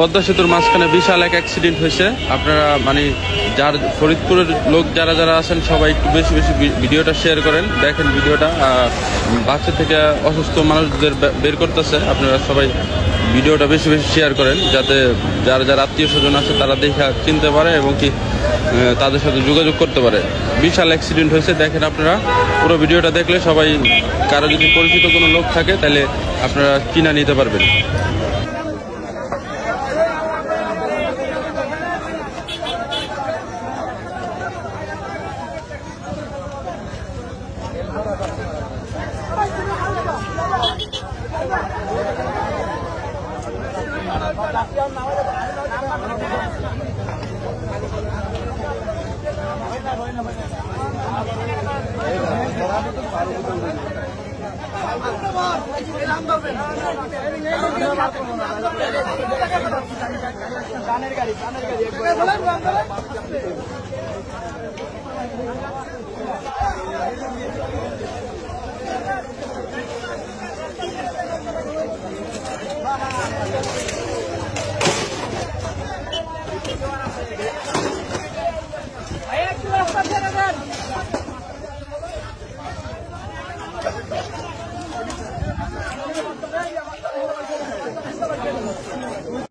পদ্মা সেতুর মাঝখানে বিশাল এক অ্যাক্সিডেন্ট হয়েছে। আপনারা মানে যার ফরিদপুরের লোক যারা যারা আছেন সবাই একটু বেশি বেশি ভিডিওটা শেয়ার করেন, দেখেন ভিডিওটা। বাচ্চা থেকে অসুস্থ মানুষদের বের করতেছে, আপনারা সবাই ভিডিওটা বেশি বেশি শেয়ার করেন, যাতে যারা যারা আত্মীয় স্বজন আছে তারা দেখা চিনতে পারে এবং কি তাদের সাথে যোগাযোগ করতে পারে। বিশাল অ্যাক্সিডেন্ট হয়েছে, দেখেন আপনারা পুরো ভিডিওটা দেখলে সবাই, কারো যদি পরিচিত কোনো লোক থাকে তাহলে আপনারা চিনা নিতে পারবেন। গানের গাড়ি